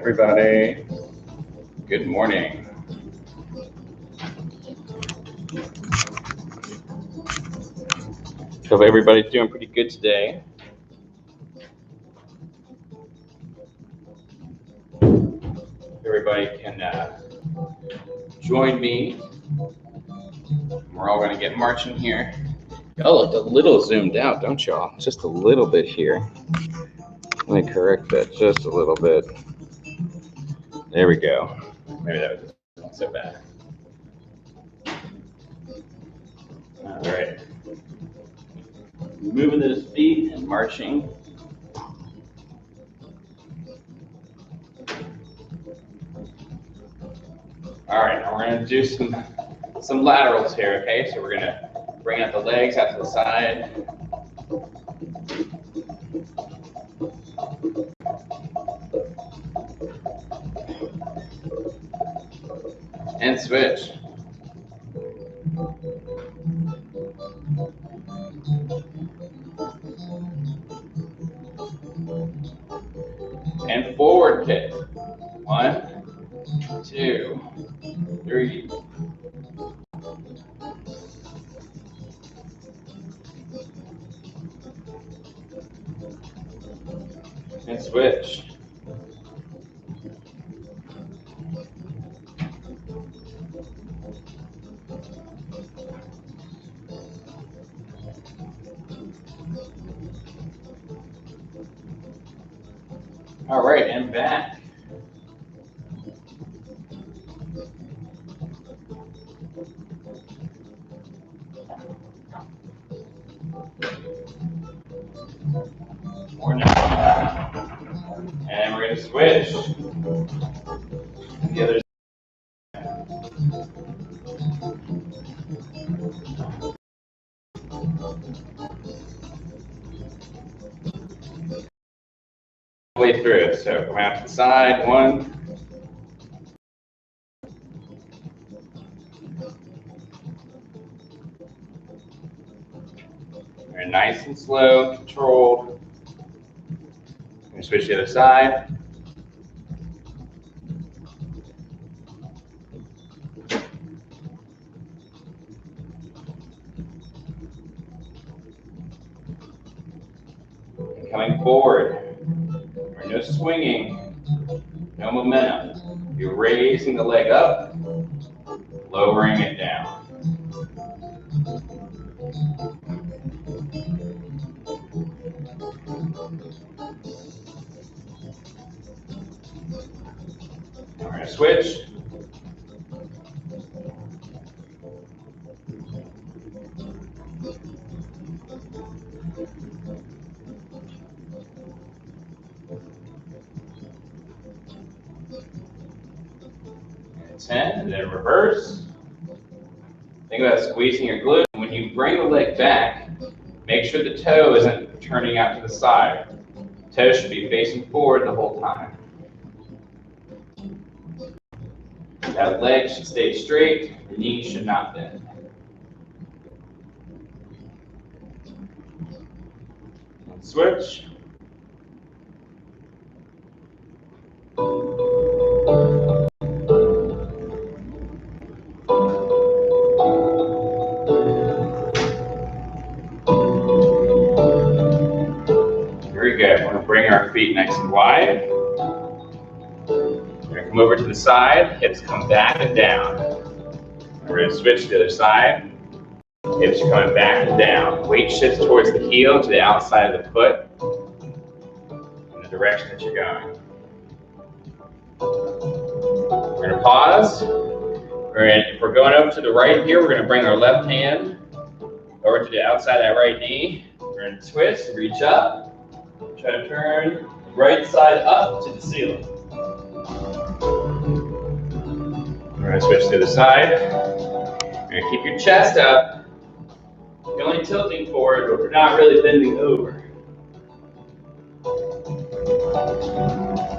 Everybody, good morning. Hope everybody's doing pretty good today. Everybody can join me. We're all going to get marching here. Y'all look a little zoomed out, don't y'all? Just a little bit here. Let me correct that just a little bit. There we go. Maybe that was not so bad. All right. Moving those feet and marching. All right, now we're going to do some laterals here, okay? So we're going to bring out the legs out to the side. And switch. And forward kick. 1, 2, 3. And switch. All right, and back. More now. And we're going to switch. The other way through. So come out to the side. 1. Very nice and slow, controlled. We're going to switch to the other side. And coming forward. No swinging, no momentum. You're raising the leg up, lowering it down. We're going to switch. And 10, and then reverse. Think about squeezing your glute. When you bring the leg back, make sure the toe isn't turning out to the side. The toe should be facing forward the whole time. That leg should stay straight, the knee should not bend. And switch. Very good. We're going to bring our feet nice and wide. We're going to come over to the side, hips come back and down. We're going to switch to the other side. Hips are coming back and down. Weight shifts towards the heel, to the outside of the foot, in the direction that you're going. We're going to pause. If we're going over to the right here, we're going to bring our left hand over to the outside of that right knee. We're going to twist, reach up. Try to turn the right side up to the ceiling. We're going to switch to the side. You're going to keep your chest up. You're only tilting forward, but we're not really bending over.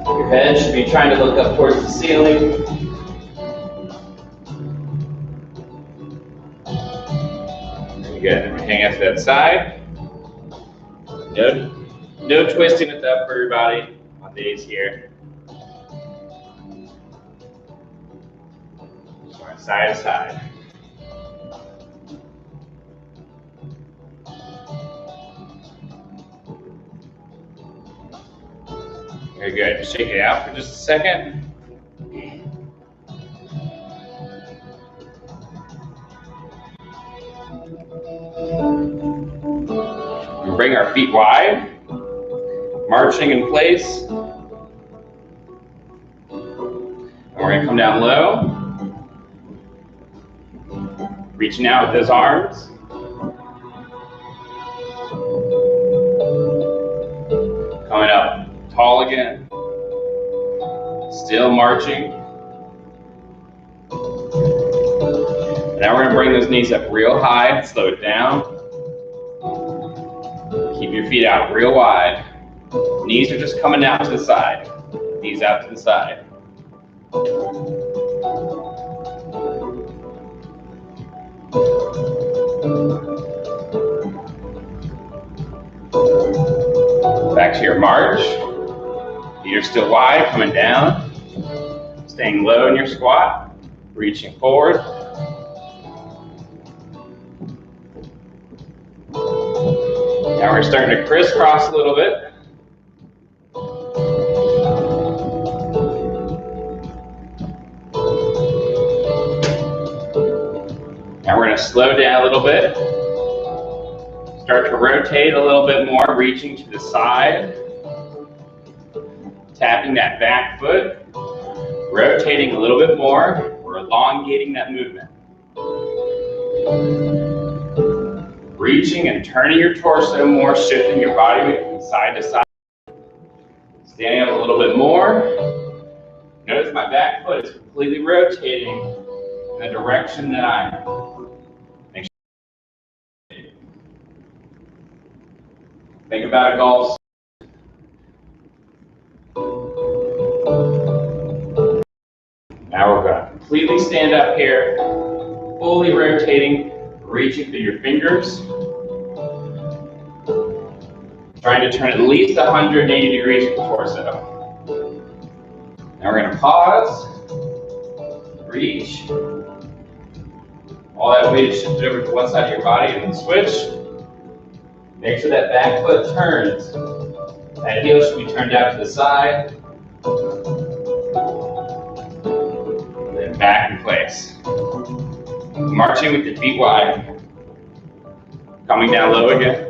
Your head should be trying to look up towards the ceiling. Very good. And we hang out to that side. No twisting with the upper body on days here. Going side to side. Very good. Shake it out for just a second. We bring our feet wide, marching in place. And we're going to come down low, reaching out with those arms. Coming up tall again, still marching. Now we're going to bring those knees up real high and slow it down. Keep your feet out real wide. Knees are just coming out to the side. Knees out to the side. Back to your march. Feet are still wide, coming down. Staying low in your squat. Reaching forward. Now we're starting to crisscross a little bit. Now we're going to slow down a little bit. Start to rotate a little bit more, reaching to the side. Tapping that back foot. Rotating a little bit more. We're elongating that movement. Reaching and turning your torso more, shifting your body weight from side to side. Standing up a little bit more. Notice my back foot is completely rotating in the direction that I am. Make sure. Think about a golf. Now we're going to completely stand up here, fully rotating, reaching through your fingers. Trying to turn at least 180 degrees with the torso. Now we're going to pause, reach. All that weight is shifted over to one side of your body and then switch. Make sure that back foot turns. That heel should be turned out to the side. And then back in place. Marching with the feet wide. Coming down low again.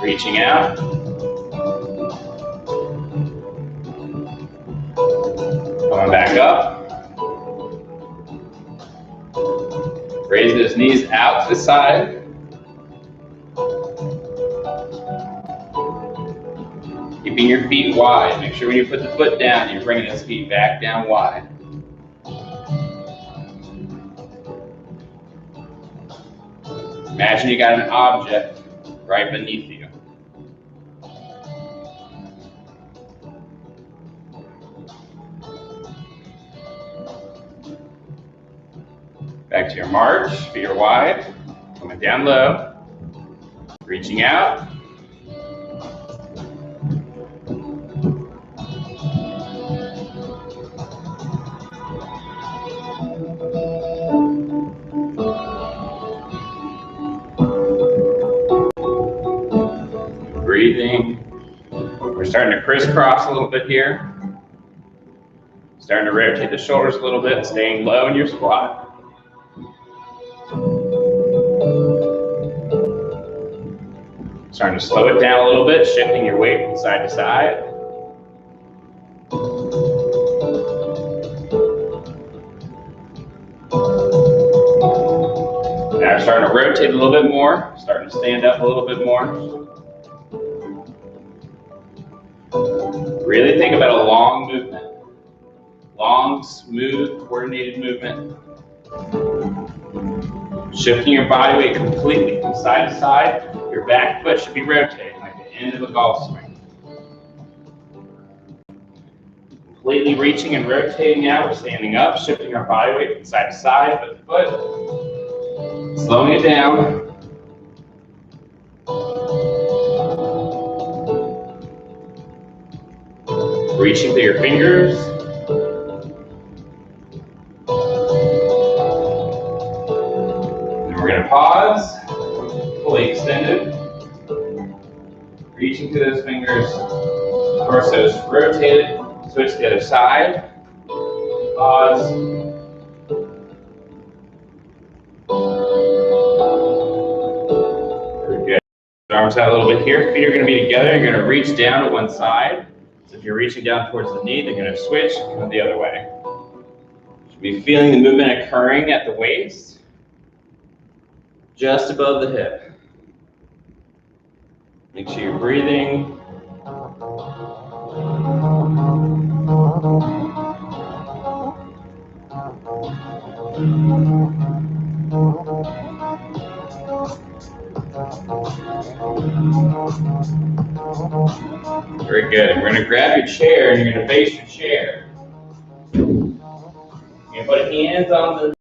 Reaching out. Coming back up. Raise those knees out to the side. Keeping your feet wide. Make sure when you put the foot down, you're bringing those feet back down wide. Imagine you got an object right beneath you. Back to your march, feet are wide, coming down low, reaching out. Breathing. We're starting to crisscross a little bit here. Starting to rotate the shoulders a little bit, staying low in your squat. Starting to slow it down a little bit, shifting your weight from side to side. Now we're starting to rotate a little bit more, starting to stand up a little bit more. Really think about a long movement. Long, smooth, coordinated movement. Shifting your body weight completely from side to side. Your back foot should be rotating like the end of a golf swing. Completely reaching and rotating out. We're standing up, shifting our body weight from side to side, foot to foot. Slowing it down. Reaching through your fingers. reaching through those fingers. Torso is rotated. Switch to the other side. Pause. Very good. Arms out a little bit here. Feet are going to be together. You're going to reach down to one side. So if you're reaching down towards the knee, they're going to switch and come the other way. You should be feeling the movement occurring at the waist, just above the hip. Make sure you're breathing. Very good. We're going to grab your chair and you're going to face your chair. You're going to put hands on the.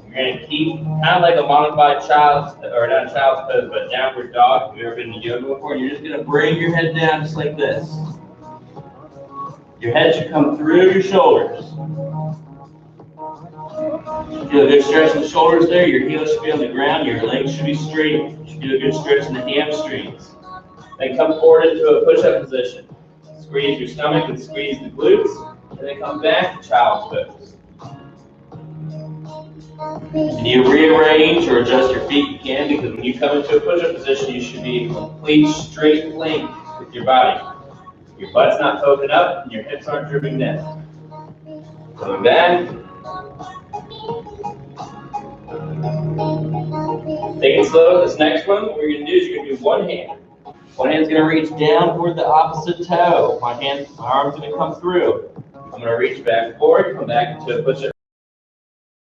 You're going to keep kind of like a modified child's, or not child's pose, but downward dog. If you've ever been in yoga before, you're just going to bring your head down just like this. Your head should come through your shoulders. Feel a good stretch in the shoulders there. Your heels should be on the ground. Your legs should be straight. You should do a good stretch in the hamstrings. Then come forward into a push-up position. Squeeze your stomach and squeeze the glutes. And then come back to child's pose. If you rearrange or adjust your feet, you can, because when you come into a push-up position, you should be in complete straight length with your body. Your butt's not poking up and your hips aren't drooping down. Coming back. Take it slow with this next one. What you're going to do is you're going to do one hand. One hand's going to reach down toward the opposite toe. My arm's going to come through. I'm going to reach back forward, come back into a push-up.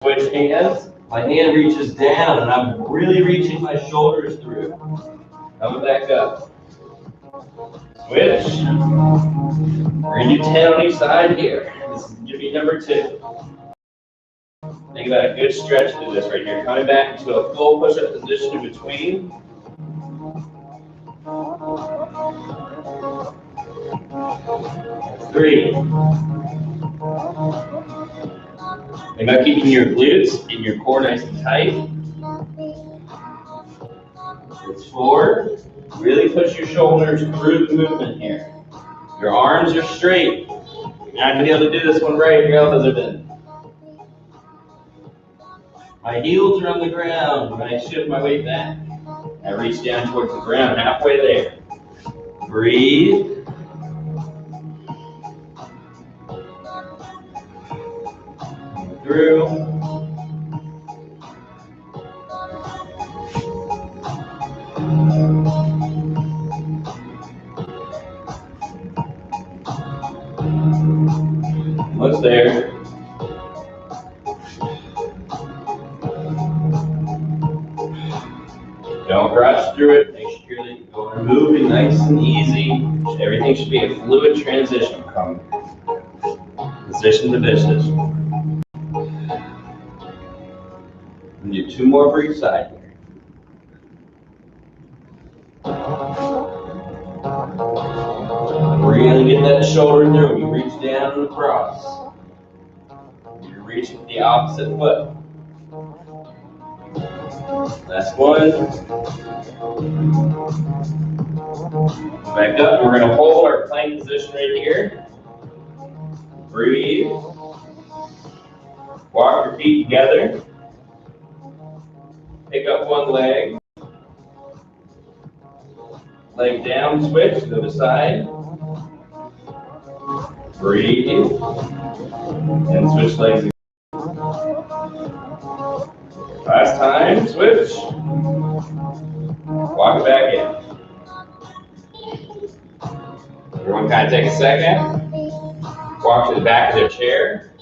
Switch hands. My hand reaches down and I'm really reaching my shoulders through. Coming back up. Switch. We're going to do 10 on each side here. This is going to be number 2. Think about a good stretch through this right here. Coming back into a full push-up position in between. Three. Think about keeping your glutes and your core nice and tight. It's 4. Really push your shoulders through the movement here. Your arms are straight. You're not going to be able to do this one right if your elbows are bent. My heels are on the ground when I shift my weight back. I reach down towards the ground, halfway there. Breathe. Through. Almost there. Don't rush through it. Make sure that you're moving nice and easy. Everything should be a fluid transition from position to position. And do 2 more for each side here. Really get that shoulder through. You reach down and across. You're reaching the opposite foot. Last one. Back up. We're going to hold our plank position right here. Breathe. Walk your feet together. Pick up one leg. Leg down, switch to the other side. Breathe. And switch legs. Last time, switch. Walk it back in. Everyone kind of take a second. Walk to the back of their chair.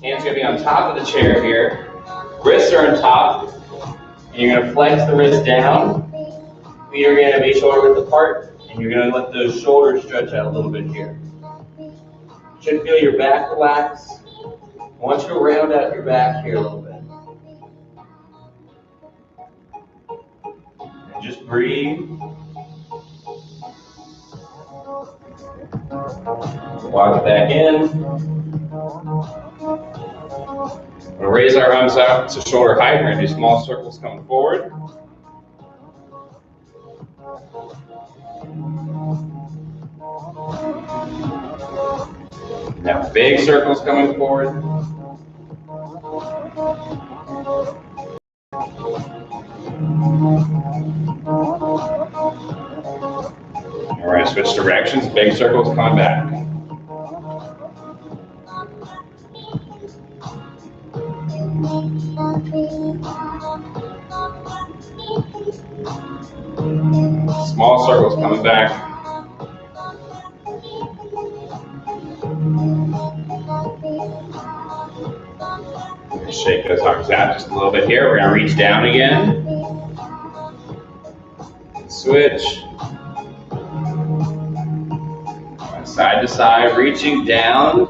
Hands going to be on top of the chair here. Wrists are on top. And you're going to flex the wrist down. Feet are going to be shoulder width apart. And you're going to let those shoulders stretch out a little bit here. You should feel your back relax. I want you to round out your back here a little bit. And just breathe. Walk it back in. We'll raise our arms out to shoulder height. We're going to do small circles coming forward. Now big circles coming forward. We're going to switch directions, big circles coming back. Small circles coming back. Shake those arms out just a little bit here. We're going to reach down again. Switch. Side to side, reaching down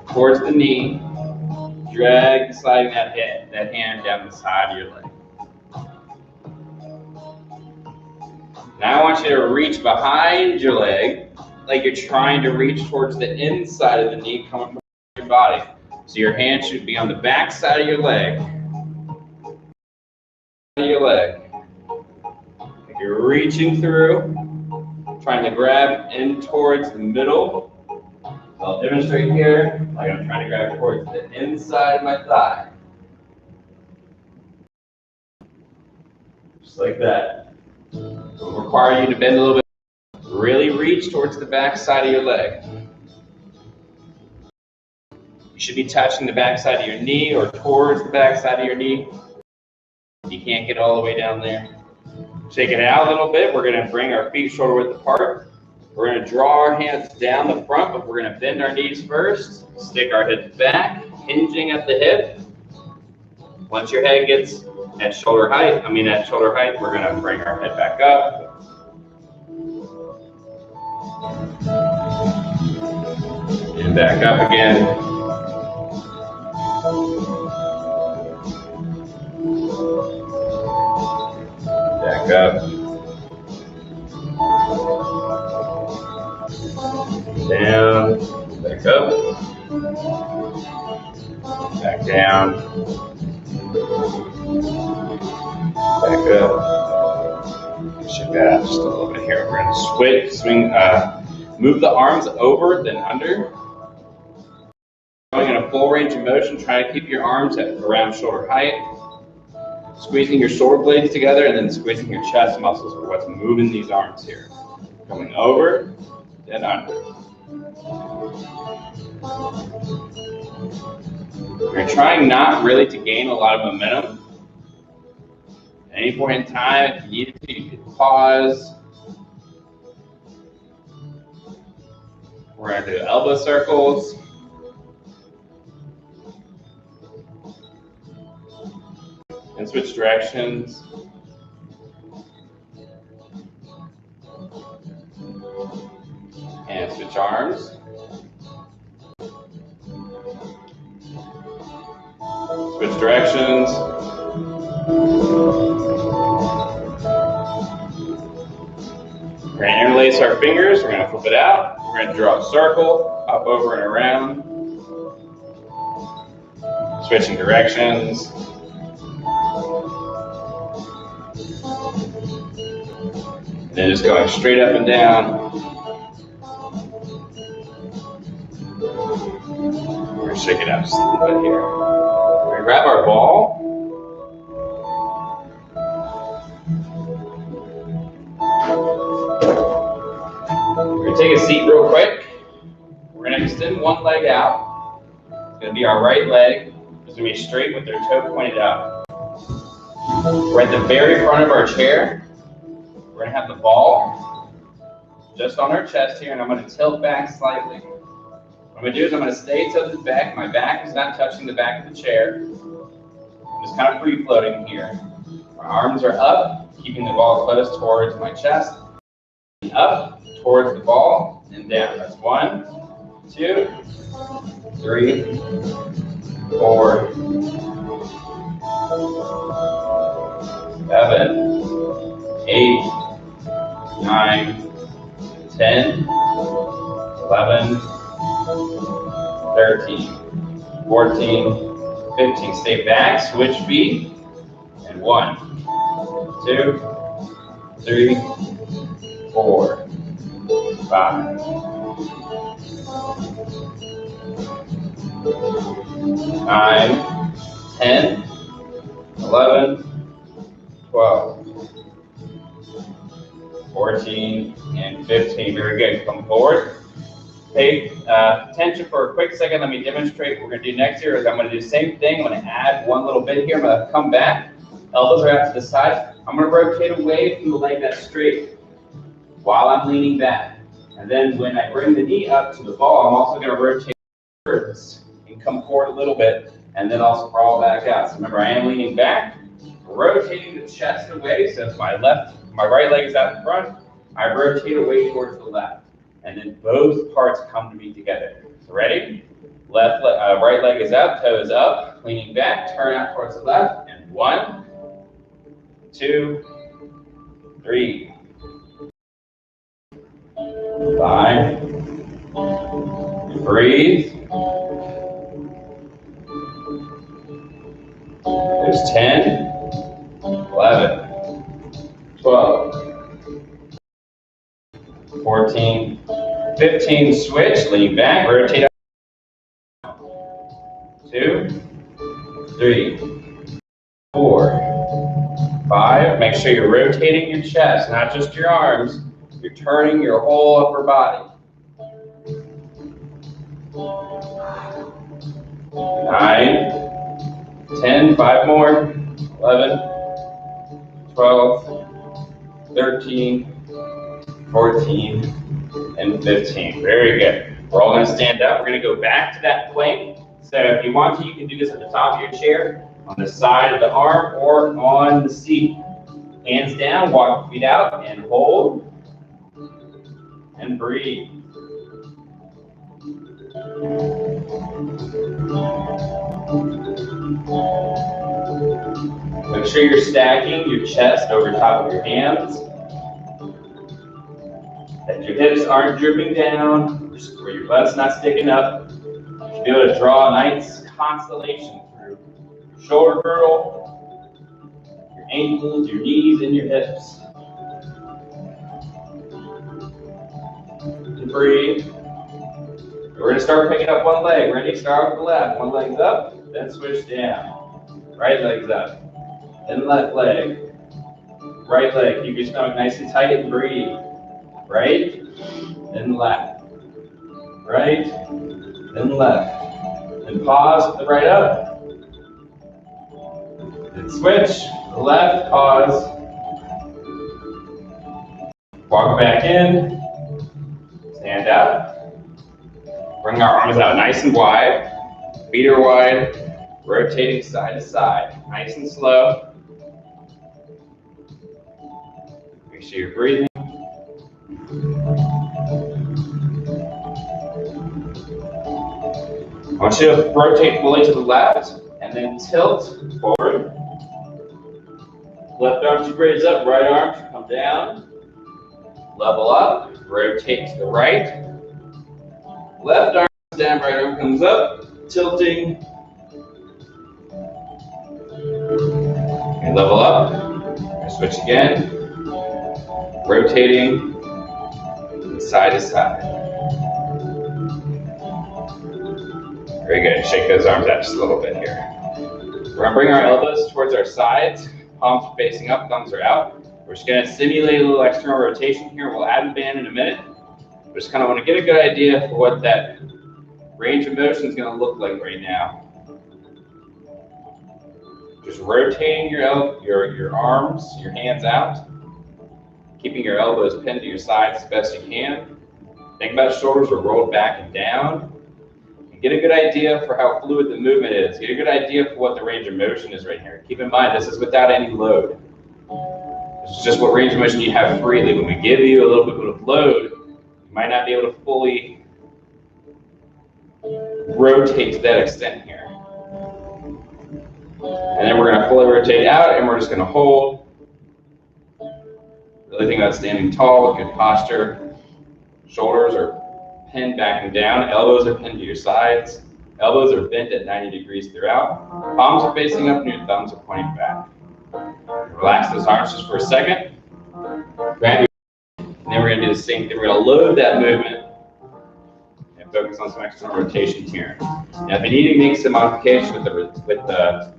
towards the knee. Drag, sliding that hand down the side of your leg. Now I want you to reach behind your leg like you're trying to reach towards the inside of the knee coming from your body. So your hand should be on the back side of your leg. You're reaching through, trying to grab in towards the middle. I'll demonstrate here, like I'm trying to grab towards the inside of my thigh. Just like that. It will require you to bend a little bit. Really reach towards the back side of your leg. You should be touching the back side of your knee or towards the back side of your knee. You can't get all the way down there. Shake it out a little bit. We're going to bring our feet shoulder width apart. We're going to draw our hands down the front, but we're going to bend our knees first. Stick our hips back, hinging at the hip. Once your head gets at shoulder height, we're going to bring our head back up. And back up again. Back up. Down, back up, back down, back up. Shake that out just a little bit here. We're going to swing, move the arms over, then under. Going in a full range of motion, try to keep your arms at around shoulder height. Squeezing your shoulder blades together and then squeezing your chest muscles for what's moving these arms here. Coming over, then under. You're trying not really to gain a lot of momentum. At any point in time, if you needed to, you could pause. We're going to do elbow circles. And switch directions. And switch arms. Switch directions. We're going to interlace our fingers. We're going to flip it out. We're going to draw a circle, up, over, and around. Switching directions. And then just going straight up and down. We're going to shake it out just a little bit here. We're going to grab our ball. We're going to take a seat real quick. We're going to extend one leg out. It's going to be our right leg. It's going to be straight with their toe pointed up. We're at the very front of our chair. We're going to have the ball just on our chest here, and I'm going to tilt back slightly. What I'm going to do is I'm going to stay tilted back. My back is not touching the back of the chair. I'm just kind of free floating here. My arms are up, keeping the ball close towards my chest. Up towards the ball and down. That's 1, 2, 3, 4, 7, 8, 9, 10, 11, 13, 14, 15. Stay back, switch feet, and 1, 2, 3, 4, 5, 9, 10, 11, 12, 14, and 15. Very good. Come forward. Pay attention for a quick second. Let me demonstrate what we're going to do next here. I'm going to do the same thing. I'm going to add one little bit here. I'm going to come back. Elbows are out to the side. I'm going to rotate away from the leg that's straight while I'm leaning back. And then when I bring the knee up to the ball, I'm also going to rotate forwards and come forward a little bit, and then I'll sprawl back out. So remember, I am leaning back, rotating the chest away. So if my right leg is out in front, I rotate away towards the left. And then both parts come to me together. So ready? Right leg is up, toes up, leaning back, turn out towards the left, and 1, 2, 3, 5. Breathe. There's 10, 11, 12, 14, 15, switch, lean back, rotate up. 2, 3, 4, 5. Make sure you're rotating your chest, not just your arms. You're turning your whole upper body. 9, 10, 5 more, 11, 12, 13, 14, and 15. Very good. We're all going to stand up. We're going to go back to that plank. So if you want to, you can do this at the top of your chair, on the side of the arm, or on the seat. Hands down, walk your feet out, and hold, and breathe. Make sure you're stacking your chest over top of your hands. That your hips aren't drooping down, where your butt's not sticking up. You should be able to draw a nice constellation through your shoulder girdle, your ankles, your knees, and your hips. And breathe. We're going to start picking up one leg. Ready? Start with the left. One leg's up, then switch down. Right leg's up. Then left leg. Right leg. Keep your stomach nice and tight and breathe. Right, then left. Right, then left. Then pause with the right up. Then switch. Left, pause. Walk back in. Stand up. Bring our arms out nice and wide. Feet are wide. Rotating side to side. Nice and slow. Make sure you're breathing. I want you to rotate fully to the left and then tilt forward. Left arm should raise up, right arm should come down. Level up, rotate to the right. Left arm comes down, right arm comes up, tilting. And level up, switch again. Rotating side to side. Very good. Shake those arms out just a little bit here. We're going to bring our elbows towards our sides. Palms are facing up, thumbs are out. We're just going to simulate a little external rotation here. We'll add the band in a minute. We just kind of want to get a good idea for what that range of motion is going to look like right now. Just rotating your arms, your hands out. Keeping your elbows pinned to your sides as best you can. Think about shoulders are rolled back and down. And get a good idea for how fluid the movement is. Get a good idea for what the range of motion is right here. Keep in mind, this is without any load. This is just what range of motion you have freely. When we give you a little bit of load, you might not be able to fully rotate to that extent here. And then we're going to fully rotate out, and we're just going to hold. Really think about standing tall, good posture. Shoulders are pinned back and down. Elbows are pinned to your sides. Elbows are bent at 90 degrees throughout. Palms are facing up, and your thumbs are pointing back. Relax those arms just for a second. Grab your, and then we're going to do the same thing. We're going to load that movement and focus on some external rotations here. Now, if you need to make some modifications with the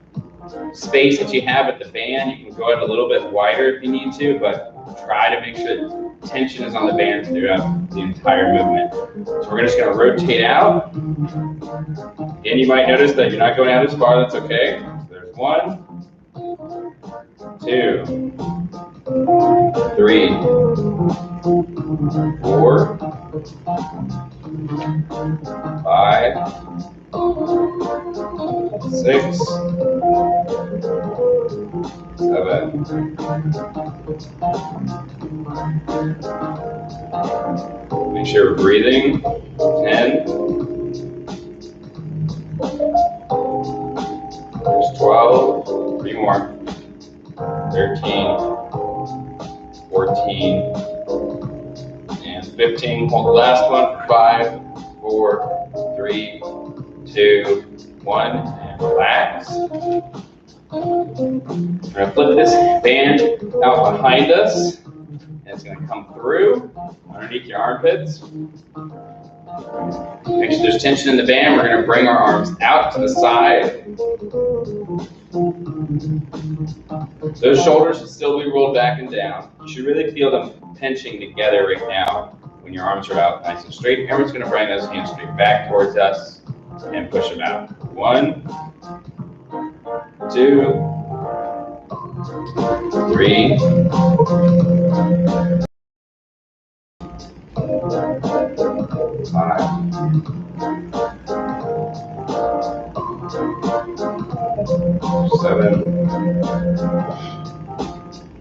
space that you have at the band, you can go out a little bit wider if you need to, but try to make sure that tension is on the band throughout the entire movement. So we're just going to rotate out. And you might notice that you're not going out as far. That's okay. So there's 1, 2, 3, 4, 5, 6, 7, 8. Make sure we're breathing. 10. There's 12. 3 more. 13. 14. And 15. Hold the last one. 5, 4, 3, 2, 1. And relax. We're going to flip this band out behind us. And it's going to come through underneath your armpits. Make sure there's tension in the band. We're going to bring our arms out to the side. Those shoulders should still be rolled back and down. You should really feel them pinching together right now when your arms are out nice and straight. Everyone's going to bring those hands straight back towards us and push them out. 1, 2, 3, 5, 7,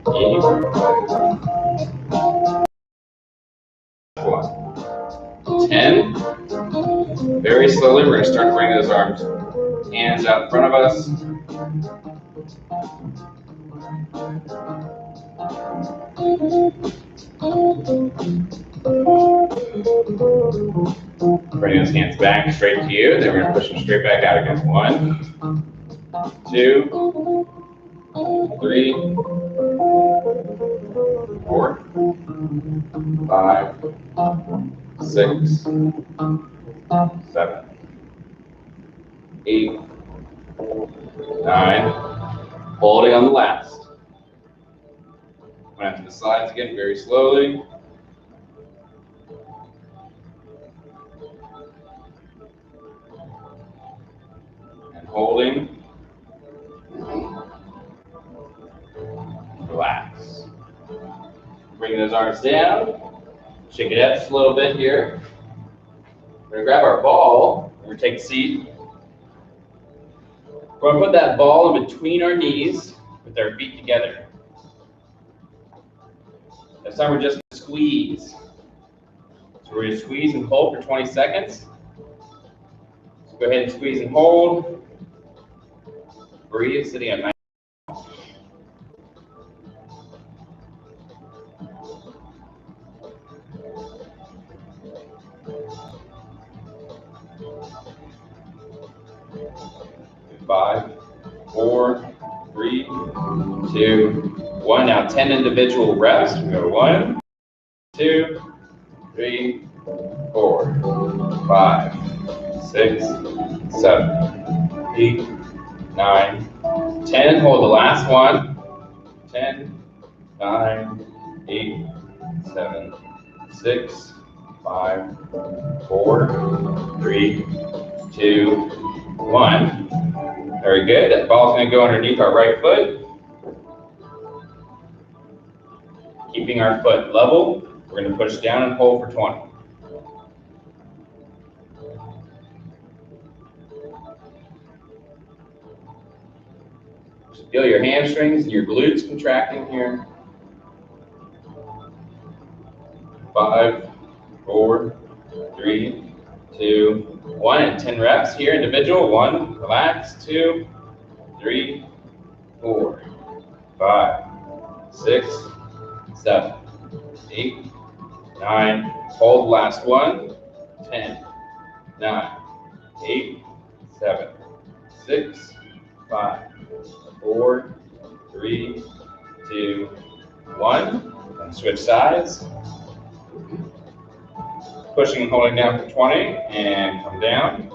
8, 1, 10. Very slowly, we're going to start to bring those hands out in front of us. Bring those hands back straight to you. Then we're going to push them straight back out again. 1, 2, 3, 4, 5, 6, 7, 8, 9. Holding on the last. Went out to the sides again, very slowly. And holding. Relax. Bring those arms down. Shake it up just a little bit here. We're going to grab our ball. We're going to take a seat. We're going to put that ball in between our knees with our feet together. This time we're just going to squeeze. So we're going to squeeze and hold for 20 seconds. So go ahead and squeeze and hold. Breathe, sitting at nice. 5, 4, 3, 2, 1. Now 10 individual reps. We go 1, 2, 3, 4, 5, 6, 7, 8, 9, 10. Hold the last one. 10, 9, 8, 7, 6, 5, 4, 3, 2, 1. Very good. That ball's going to go underneath our right foot. Keeping our foot level, we're going to push down and hold for 20. Just feel your hamstrings and your glutes contracting here. 5, 4, 3, 2, 1, and 10 reps here, individual. 1, relax. 2, 3, 4, 5, 6, 7, 8, 9. Hold the last one. 10, 9, 8, 7, 6, 5, 4, 3, 2, 1. And switch sides. Pushing and holding down for 20, and come down.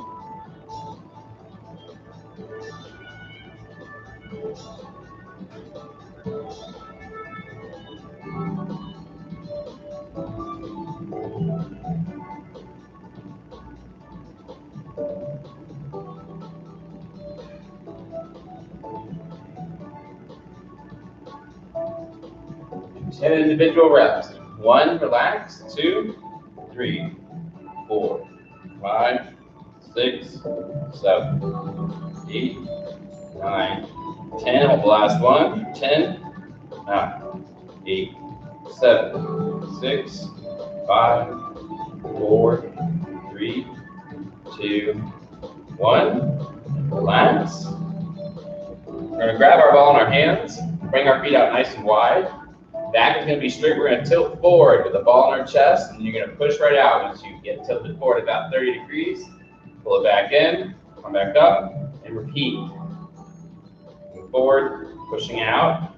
Ten individual reps. 1, relax. 2, 3, 4, 5, 6, 7, 8, 9, 10. Hold the last one. 10, 9, 8, 7, 6, 5, 4, 3, 2, 1. Relax. We're going to grab our ball in our hands, bring our feet out nice and wide. Back is going to be straight. We're going to tilt forward with the ball in our chest, and you're going to push right out once you get tilted forward about 30 degrees. Pull it back in, come back up, and repeat. Move forward, pushing out,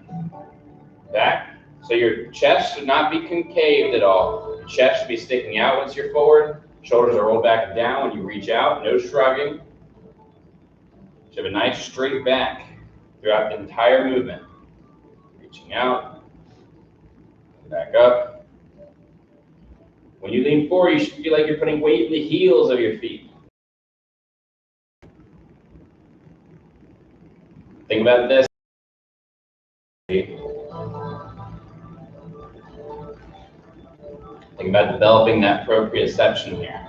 back. So your chest should not be concaved at all. Your chest should be sticking out once you're forward. Shoulders are rolled back and down when you reach out, no shrugging. You should have a nice straight back throughout the entire movement. Reaching out. Back up. When you lean forward, you should feel like you're putting weight in the heels of your feet. Think about this. Think about developing that proprioception here.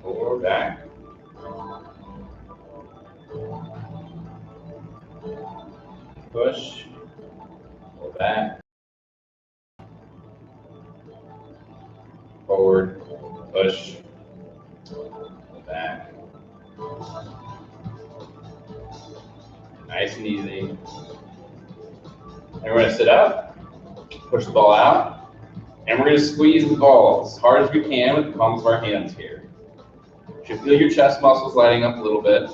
Forward, back. Push, pull back, forward, push, pull back. Nice and easy. And we're going to sit up, push the ball out, and we're going to squeeze the ball as hard as we can with the palms of our hands here. You should feel your chest muscles lighting up a little bit.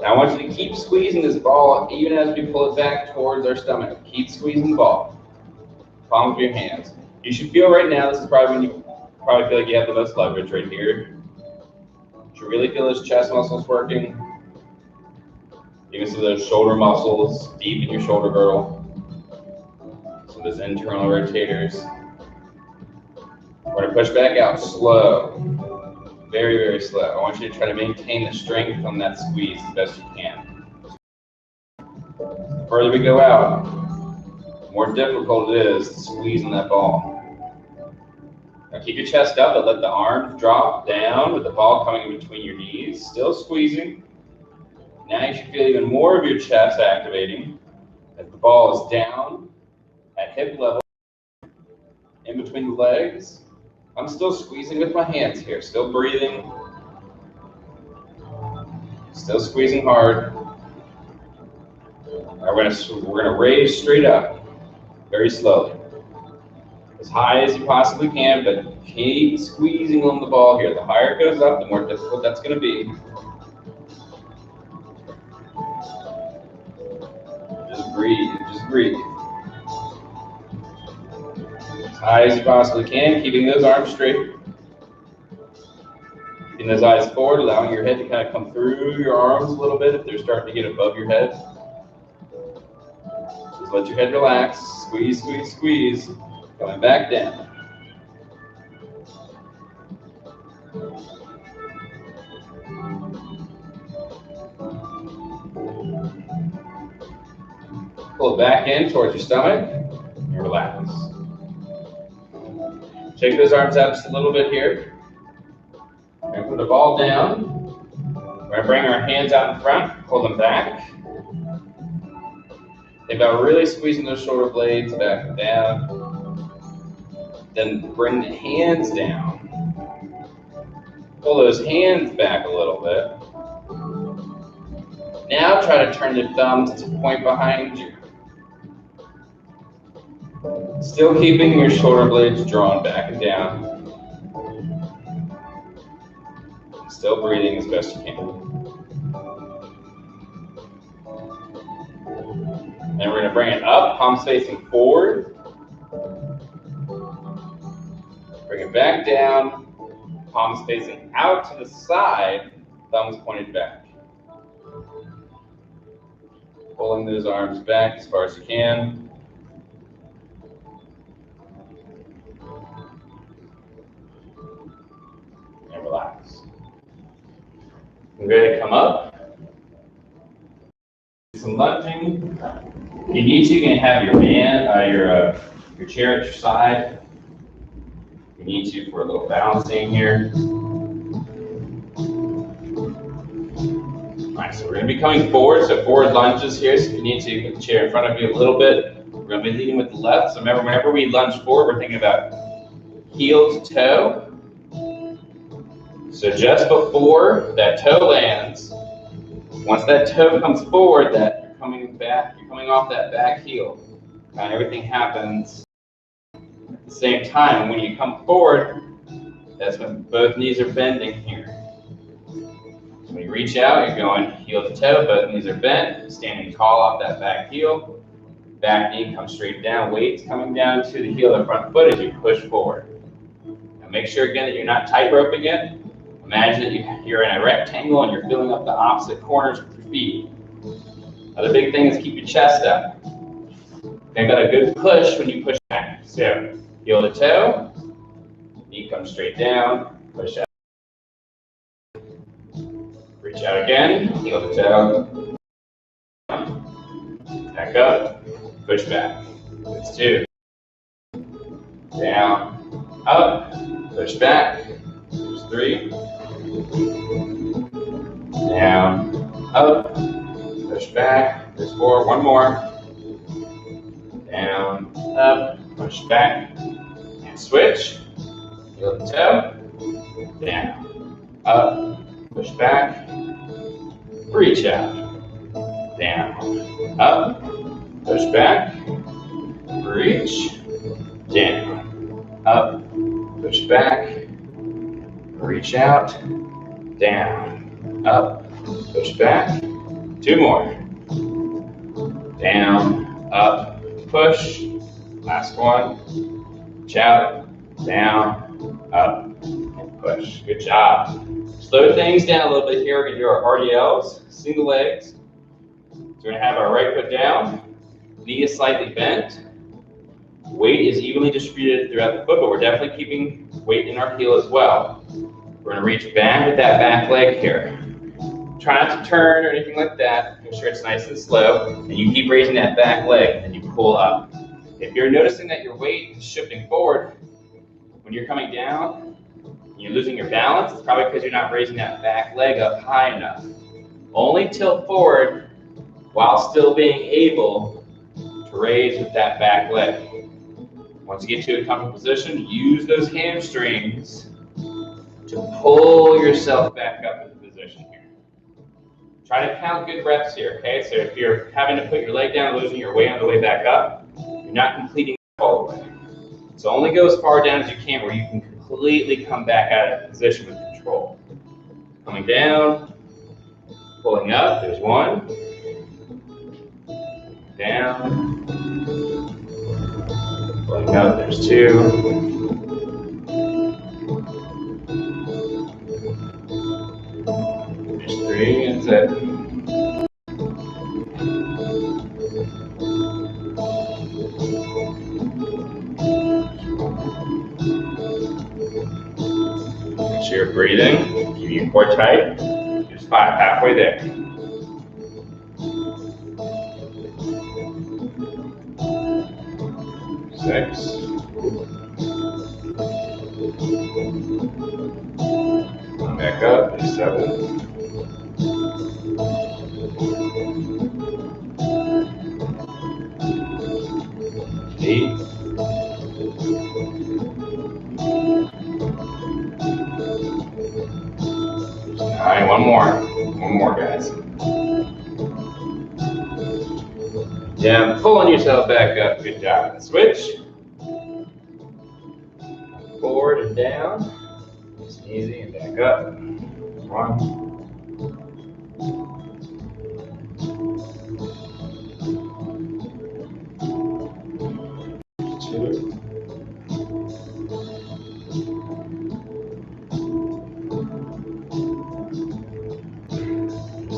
Now I want you to keep squeezing this ball even as we pull it back towards our stomach. Keep squeezing the ball. Palms of your hands. You should feel right now, this is probably when you probably feel like you have the most leverage right here. You should really feel those chest muscles working. Even some of those shoulder muscles deep in your shoulder girdle. Some of those internal rotators. We're going to push back out slow. Very, very slow. I want you to try to maintain the strength on that squeeze as best you can. The further we go out, the more difficult it is to squeeze on that ball. Now keep your chest up, but let the arms drop down with the ball coming in between your knees. Still squeezing. Now you should feel even more of your chest activating as the ball is down at hip level, in between the legs. I'm still squeezing with my hands here, still breathing, still squeezing hard. Now we're gonna raise straight up, very slowly, as high as you possibly can, but keep squeezing on the ball here. The higher it goes up, the more difficult that's gonna be. Just breathe, just breathe. As high as you possibly can, keeping those arms straight. Keeping those eyes forward, allowing your head to kind of come through your arms a little bit if they're starting to get above your head. Just let your head relax. Squeeze, squeeze, squeeze. Coming back down. Pull it back in towards your stomach and relax. Shake those arms out just a little bit here. We're going to put the ball down. We're going to bring our hands out in front, pull them back. Think about really squeezing those shoulder blades back and down. Then bring the hands down. Pull those hands back a little bit. Now try to turn the thumbs to point behind you. Still keeping your shoulder blades drawn back and down. Still breathing as best you can. Then we're going to bring it up, palms facing forward. Bring it back down, palms facing out to the side, thumbs pointed back. Pulling those arms back as far as you can. And relax. I'm going to come up. Do some lunging. If you need to, you can have your your chair at your side. If you need to for a little balancing here. Alright, so we're going to be coming forward, so forward lunges here. So if you need to, put the chair in front of you a little bit. We're going to be leading with the left. So remember, whenever we lunge forward, we're thinking about heel to toe. So just before that toe lands, once that toe comes forward, that you're coming back, you're coming off that back heel. And everything happens at the same time. When you come forward, that's when both knees are bending here. So when you reach out, you're going heel to toe, both knees are bent, standing tall off that back heel. Back knee comes straight down, weight's coming down to the heel of the front foot as you push forward. Now make sure again that you're not tight roping it. Imagine that you're in a rectangle and you're filling up the opposite corners with your feet. Other big thing is keep your chest up. Okay, got a good push when you push back. So heel to toe, knee comes straight down, push out. Reach out again, heel to toe. Back up, push back. That's 2. Down, up, push back. There's 3. Down, up, push back. There's 4. One more. Down, up, push back. And switch. Heel to toe. Down, up, push back. Reach out. Down, up, push back. Reach. Down, up, push back. Reach out, down, up, push back. 2 more. Down, up, push. Last one. Reach out, down, up, and push. Good job. Slow things down a little bit here. We're going to do our RDLs, single legs. So we're going to have our right foot down, knee is slightly bent. Weight is evenly distributed throughout the foot, but we're definitely keeping weight in our heel as well. We're going to reach back with that back leg here. Try not to turn or anything like that. Make sure it's nice and slow. And you keep raising that back leg and you pull up. If you're noticing that your weight is shifting forward, when you're coming down, you're losing your balance, it's probably because you're not raising that back leg up high enough. Only tilt forward while still being able to raise with that back leg. Once you get to a comfortable position, use those hamstrings to pull yourself back up into position here. Try to count good reps here, okay? So if you're having to put your leg down, losing your weight on the way back up, you're not completing all the way. So only go as far down as you can where you can completely come back out of that position with control. Coming down, pulling up, there's 1. Down, pulling up, there's 2. There's 3, that's it. Make sure you're breathing, keep your core tight. There's 5, halfway there. 6. Back up, there's 7. 8. 9. One more, guys. Yeah, pulling yourself back up. Good job. Switch. Forward and down. Just easy and back up. 1, 2,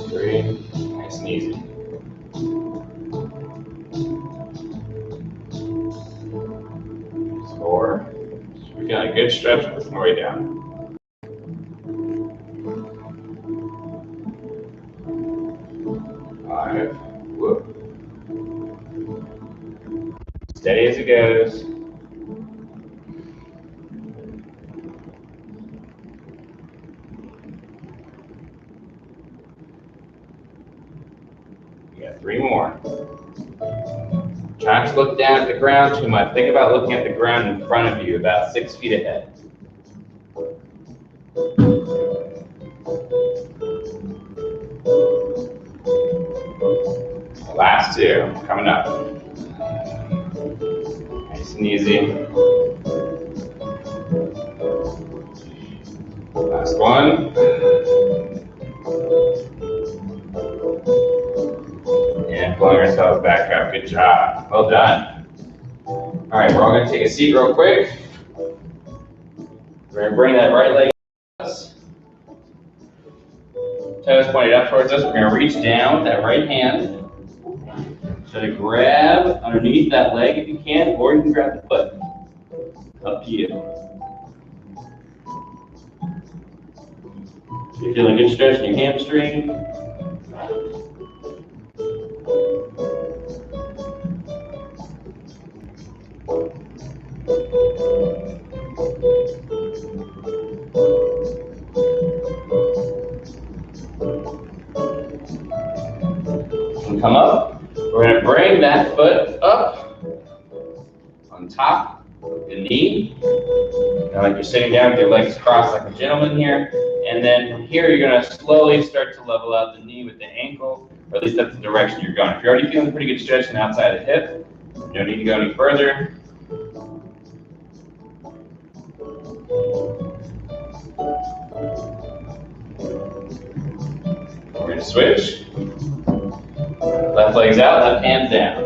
3, nice and easy. 4, we're feeling a good stretch working our way down. 5, whoop. Steady as it goes. We got 3 more. Try not to look down at the ground too much. Think about looking at the ground in front of you, about 6 feet ahead. Last 2, coming up. Nice and easy. Last 1. And pulling ourselves back up. Good job. Well done. All right, we're all going to take a seat real quick. We're going to bring that right leg up. Toes pointed up towards us. We're going to reach down with that right hand. So to grab underneath that leg if you can, or you can grab the foot. Up to you. So you're feeling a good stretch in your hamstring. And come up. We're going to bring that foot up on top of the knee. Now, like you're sitting down with your legs crossed like a gentleman here. And then from here, you're going to slowly start to level out the knee with the ankle, or at least that's the direction you're going. If you're already feeling pretty good stretch on the outside of the hip, you don't need to go any further. We're going to switch. Left leg's out, left hand's down.